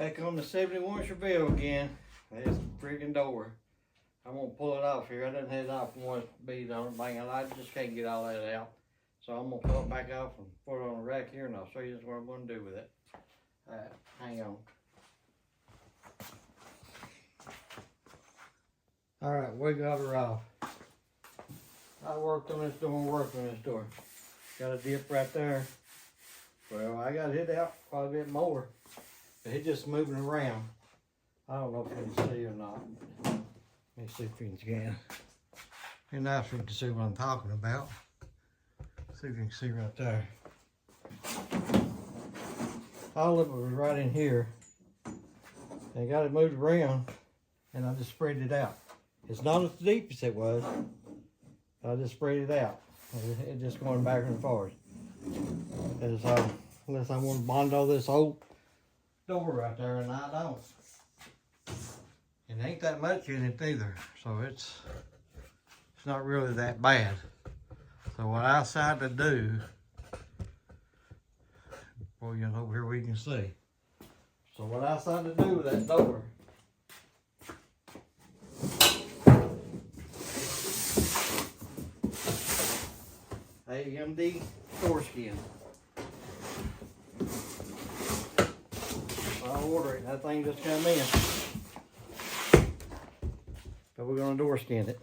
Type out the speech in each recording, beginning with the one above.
Back on the 71 Chevelle again. There's the freaking door. I'm gonna pull it off here. I done had it off from one bead on it, banging. I just can't get all that out. So I'm gonna pull it back off and put it on the rack here, and I'll show you what I'm gonna do with it. Alright, hang on. Alright, we got her off. I worked on this door. Got a dip right there. Well, I got it out quite a bit more. But it's just moving around. I don't know if you can see or not. Let me see if you can. It'd nice if you can see what I'm talking about. See if you can see right there. All of it was right in here. I got it moved around and I just spread it out. It's not as deep as it was. I just spread it out. It's just going back and forth. Unless I want to bondo this whole door right there, and I don't. And ain't that much in it either, so it's not really that bad. So what I decided to do, well, you know, over here we can see. So what I decided to do with that door, AMD door skin. I'll order it. That thing just come in. But we're gonna door skin it.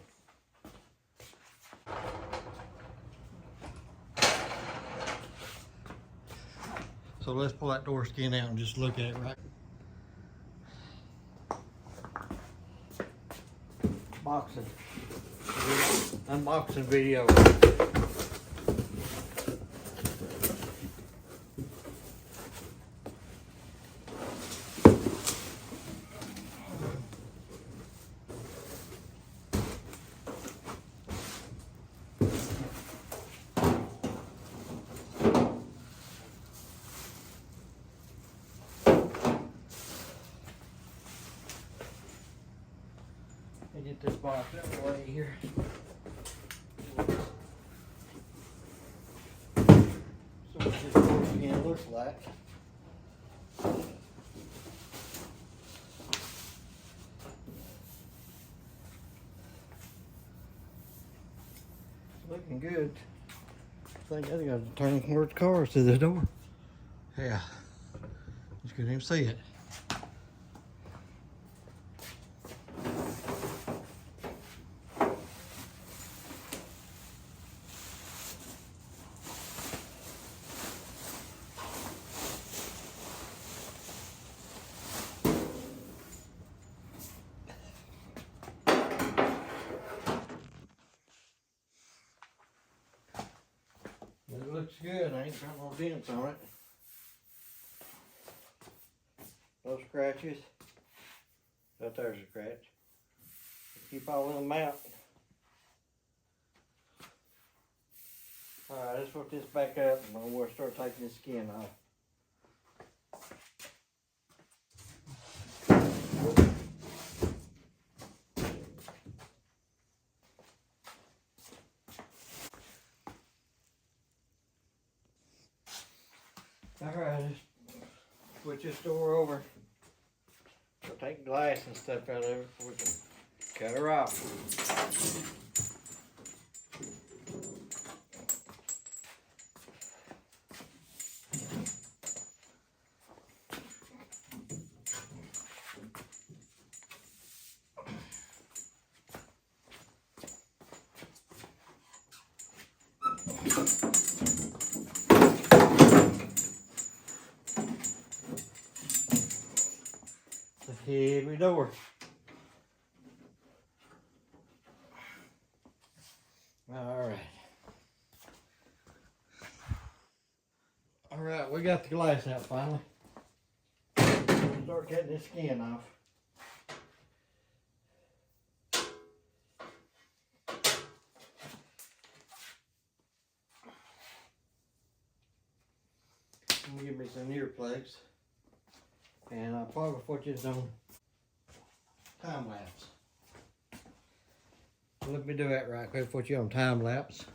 So let's pull that door skin out and just look at it right. Unboxing video. Get this box out of the way here. So what this door skin looks like. Looking good. I think I got to turn towards cars to the door. Yeah, you couldn't even see it. It looks good. I ain't got no dents on it. No scratches. Right there's a scratch. Keep all of them out. Alright, let's put this back up and I'm going to start taking the skin off. Alright, switch this door over. We'll take glass and stuff out of it before we can cut her off. Heavy door. Alright, we got the glass out finally. Start cutting this skin off. Give me some earplugs. And I'll probably put this on time lapse. Let me do that right quick. Put you on time lapse.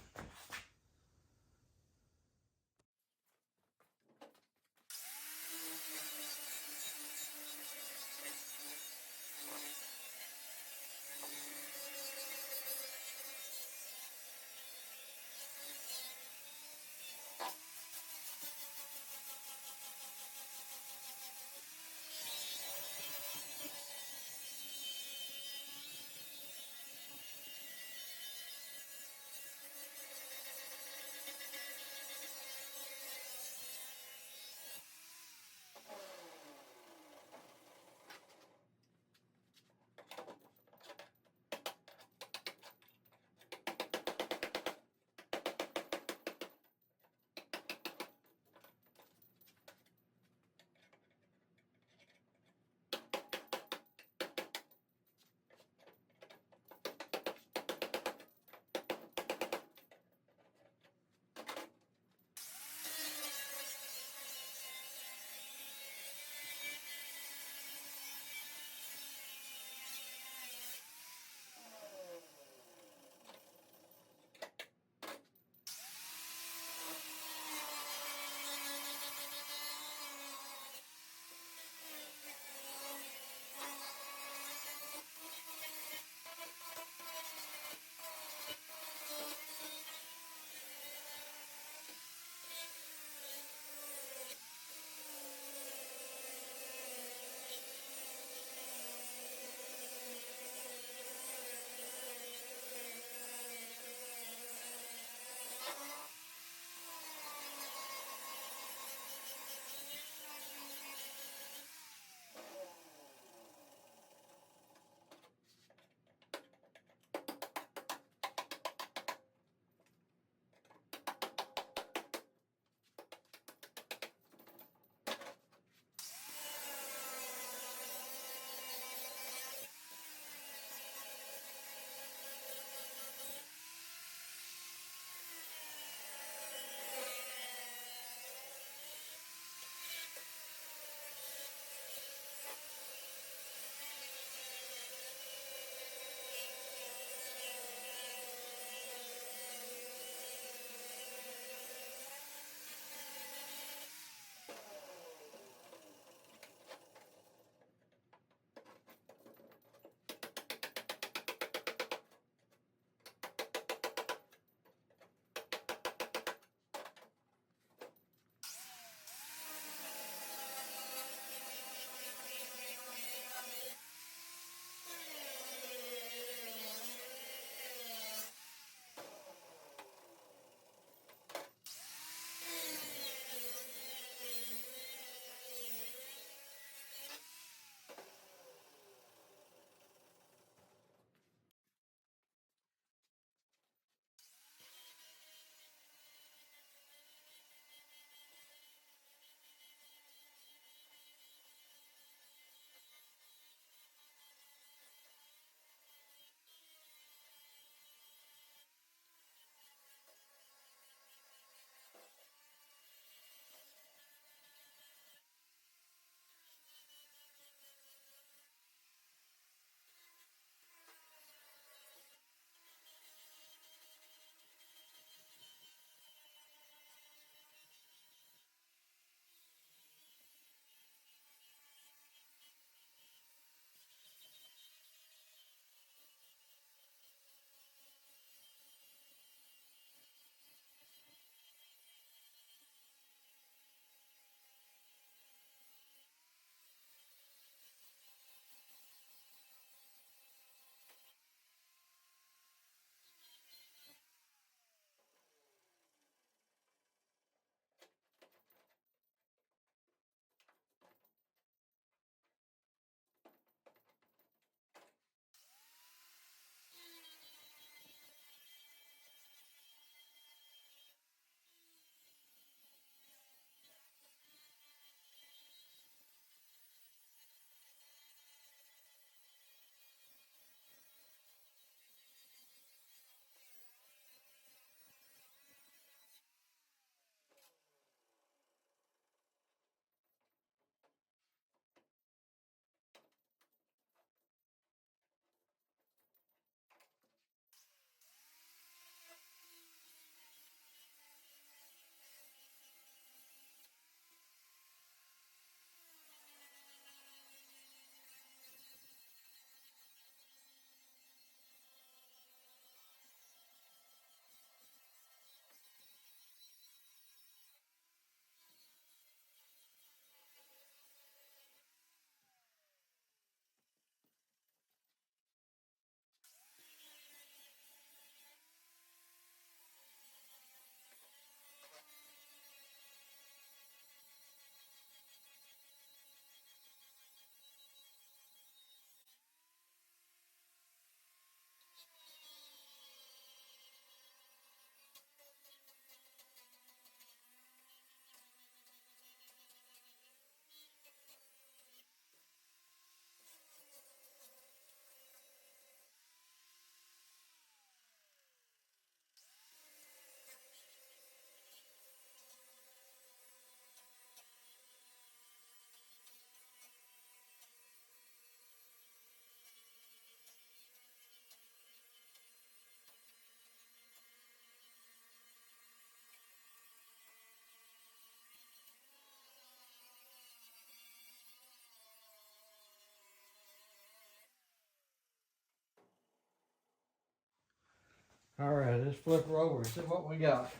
All right, let's flip her over and see what we got.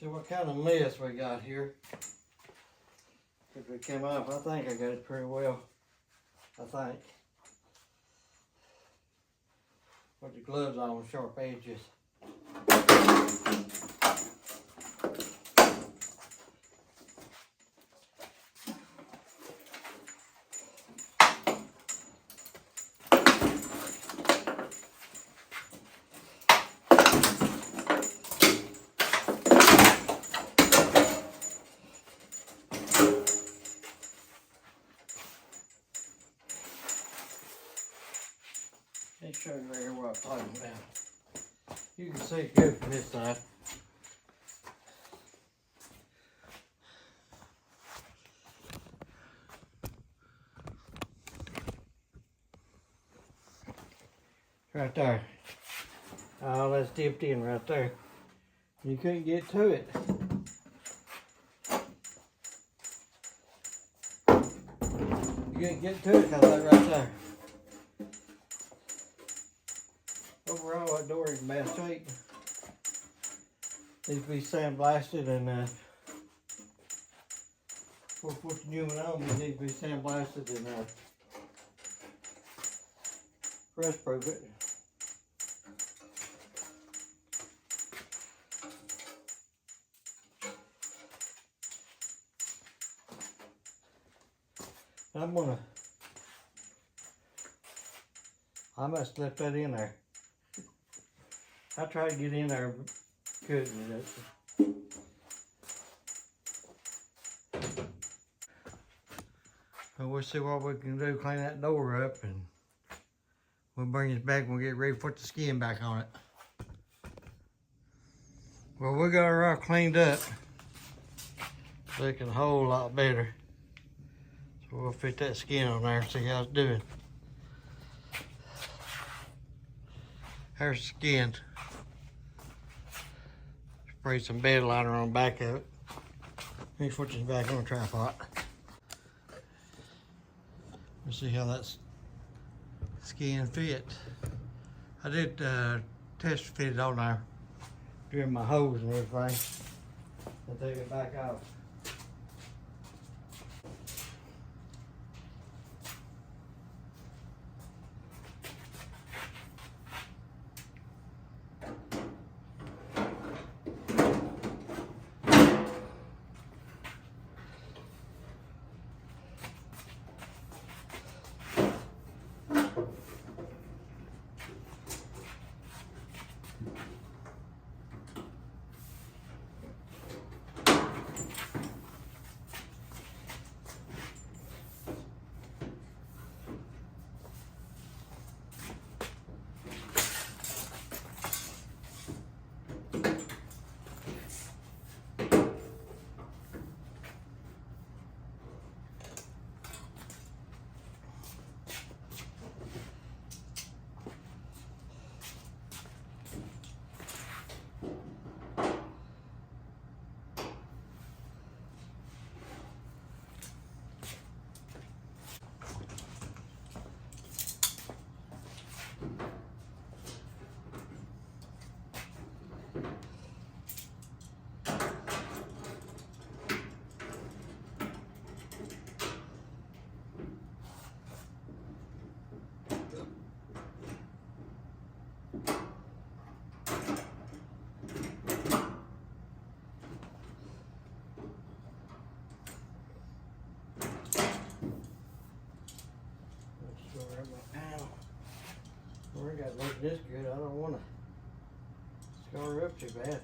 See what kind of mess we got here. If it came off, I think I got it pretty well. I think. Put the gloves on with sharp edges. Let me show you right here what I'm talking about. You can see it good from this side. Right there. Oh, that's dipped in right there. You couldn't get to it. You couldn't get to it because that right there. Overall, that door is in bad shape. Needs to be sandblasted and before we put the new one on, it needs to be sandblasted and rust proof it. I must have left that in there. I tried to get in there, but couldn't. So we'll see what we can do, clean that door up, and we'll bring it back when we get ready to put the skin back on it. Well, we got her all cleaned up. Looking a whole lot better. So we'll fit that skin on there and see how it's doing. There's the skin. Spray some bed liner on the back of it. Let me put this back on the tripod. We'll see how that skin fit. I did test fit it on there during my hose and everything. I'll take it back off. We got to look this good. I don't want to scar her up too bad.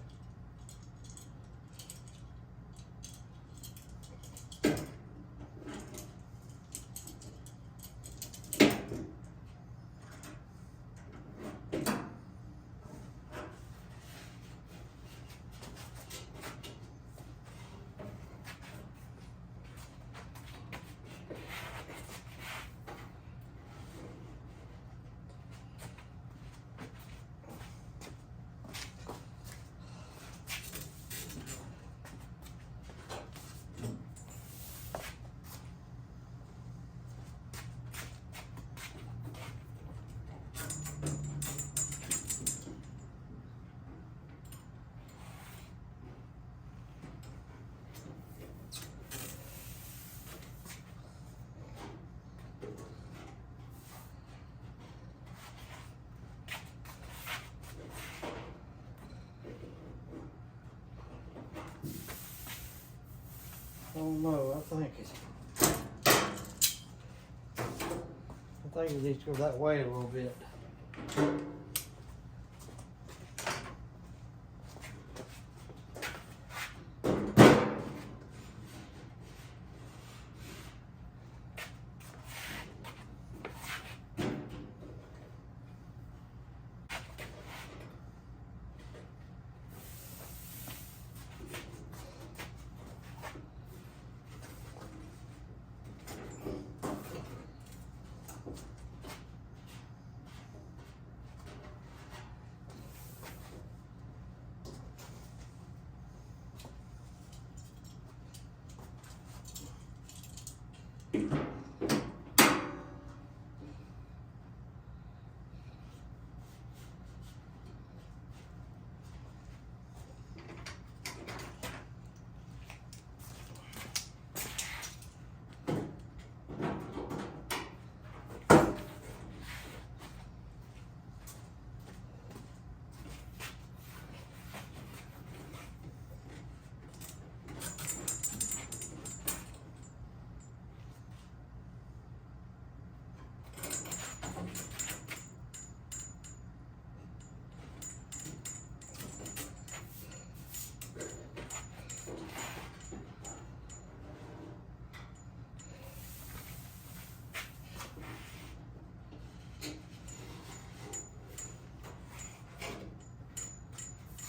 know, I think it needs to go that way a little bit.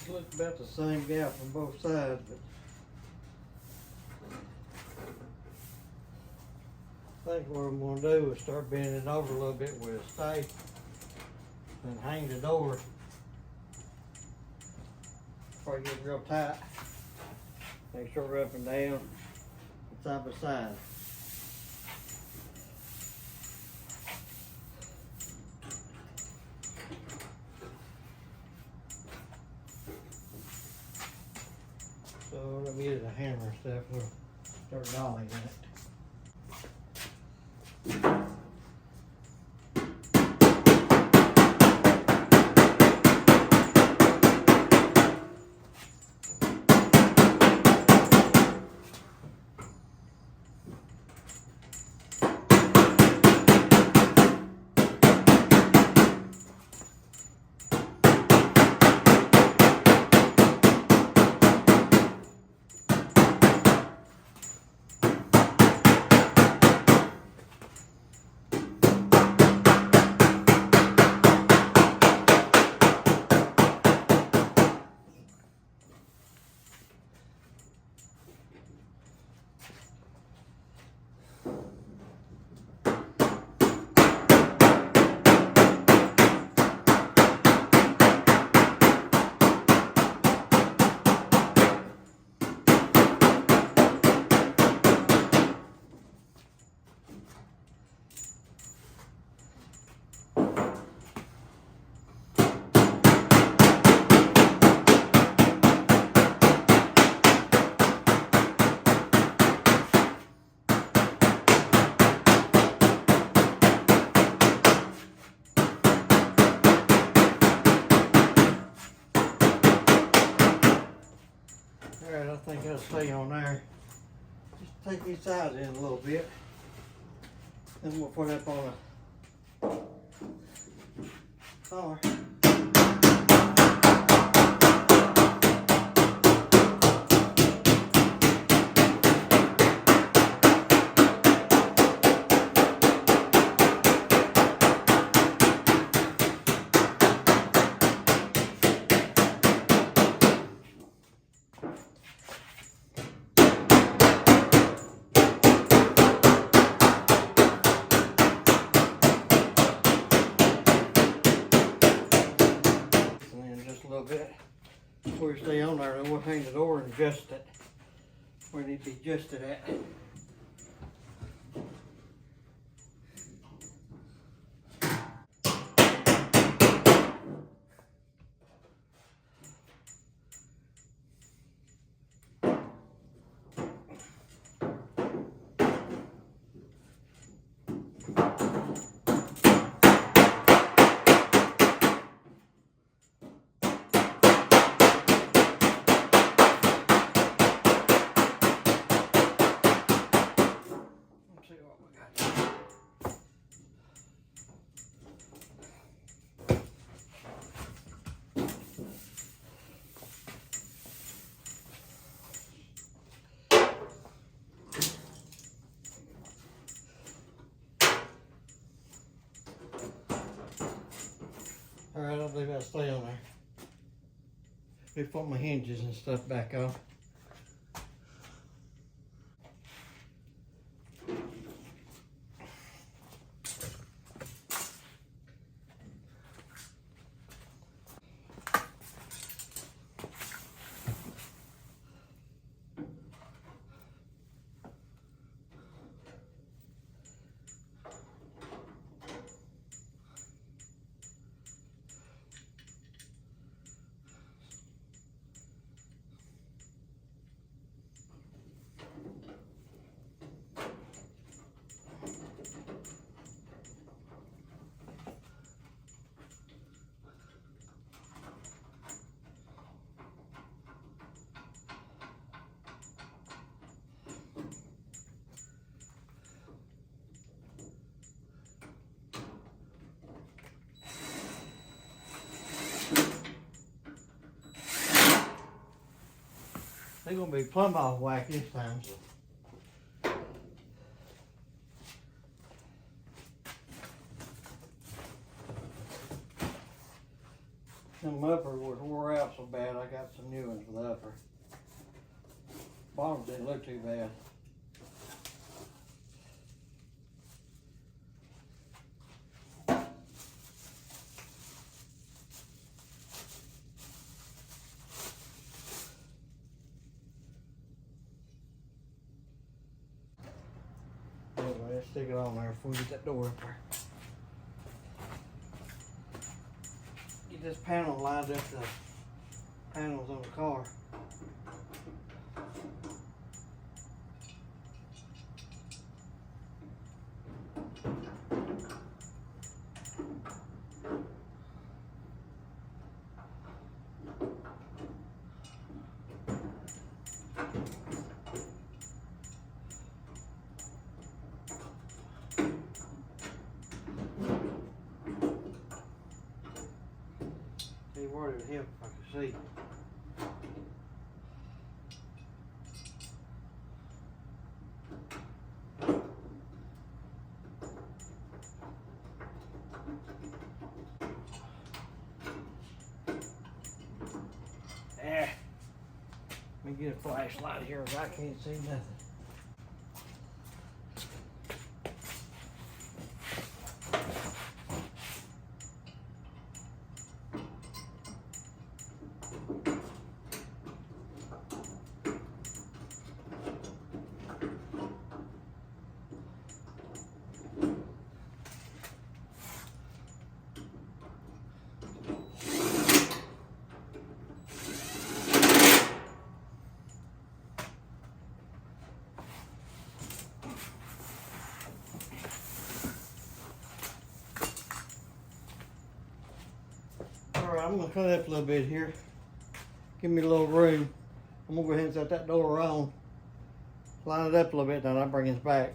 Looks about the same gap on both sides, but I think what I'm going to do is start bending it over a little bit with a stake and hang the door before I get real tight. Make sure we're up and down, side by side. So let me get a hammer and stuff. We'll start dolling it. Alright, I think that'll stay on there. Just take these sides in a little bit. Then we'll put it up on a collar. Bit before you stay on there, and we'll hang the door and adjust it where it needs to be adjusted at. believe that'll stay on there. We put my hinges and stuff back on. They're gonna be plumb off whack this time. Them upper was wore out so bad, I got some new ones for the upper. Bottom didn't look too bad. Anyway, let's stick it on there before we get that door up there. Get this panel lined up to the panels on the car. See where it would help if I could see. Let me get a flashlight here because I can't see nothing. Alright, I'm going to cut it up a little bit here. Give me a little room. I'm going to go ahead and set that door on. Line it up a little bit, then I'll bring this back.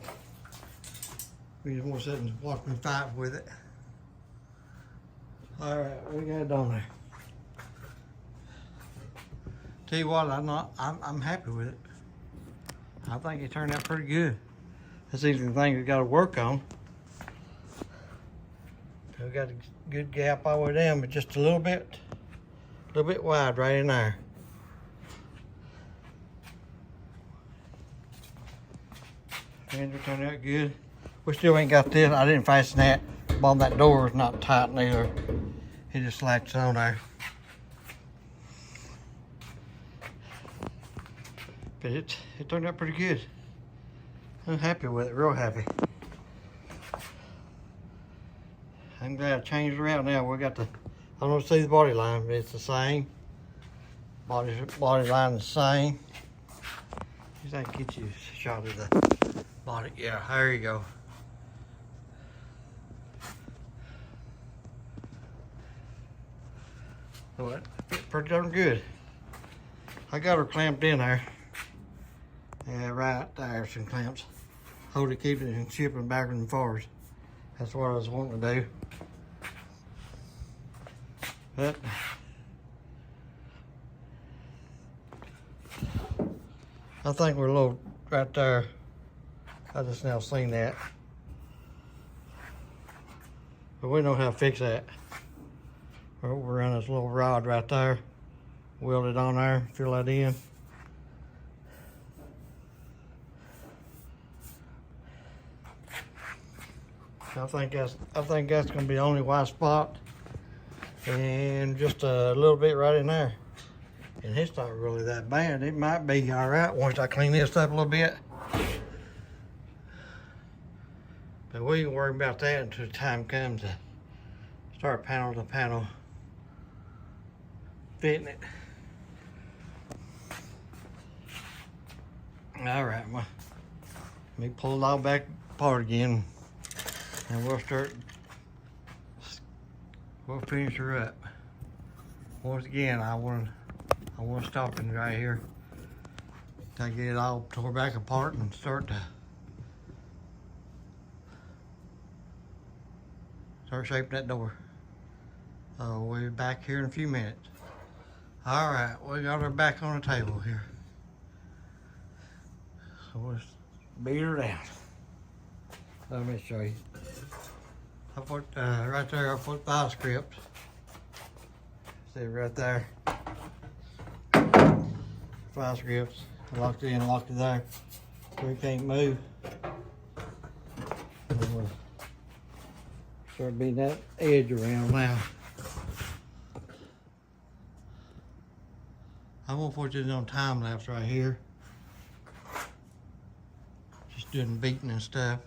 We just want to sit and watch me fight with it. Alright, we got it on there. Tell you what, I'm happy with it. I think it turned out pretty good. That's the only thing we got to work on. We got a good gap all the way down, but just a little bit wide right in there. Fender turned out good. We still ain't got this. I didn't fasten that. Bottom of that door is not tight neither. It just latches on there. But it turned out pretty good. I'm happy with it, real happy. I'm glad I changed around now. We got the, I don't see the body line, but it's the same. Body line is the same. Just I can get you a shot of the body. Yeah, there you go. So it fit pretty darn good. I got her clamped in there. Yeah, right there, some clamps. Hold it, keep it from shipping backwards and forwards. That's what I was wanting to do. But I think we're a little right there. I just now seen that. But we know how to fix that. We'll run this little rod right there, weld it on there, fill that in. I think that's gonna be the only white spot, and just a little bit right in there. And it's not really that bad. It might be all right once I clean this up a little bit. But we can worry about that until the time comes to start panel to panel fitting it. All right, well, let me pull it all back apart again, and we'll finish her up. Once again, I want to stop it right here. I get it all tore back apart and start shaping that door. We'll be back here in a few minutes. All right, we got her back on the table here. So let's beat her down. Let me show you. I put right there, I put file script. See right there. File scripts. I locked it in, locked it there. So we can't move. We'll start beating that edge around now. I'm gonna put this on time lapse right here. Just doing beating and stuff.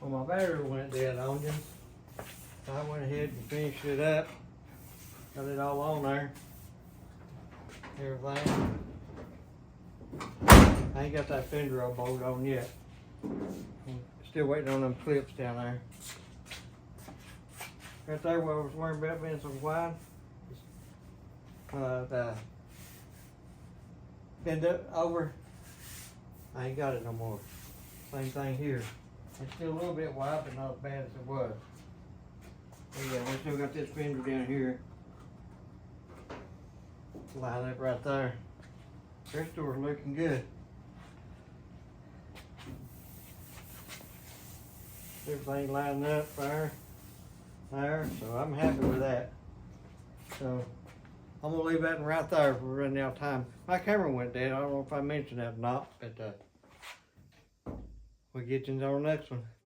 Well, my battery went dead on you. I went ahead and finished it up. Got it all on there. Everything. I ain't got that fender roll bolt on yet. I'm still waiting on them clips down there. Right there where I was worrying about being so wide. Bend up over. I ain't got it no more. Same thing here. It's still a little bit wide, but not as bad as it was. But yeah, we still got this fender down here. Line up right there. This door's looking good. Everything lining up there, so I'm happy with that. So I'm gonna leave that one right there if we're running out of time. My camera went dead. I don't know if I mentioned that or not, but we'll get you on the next one.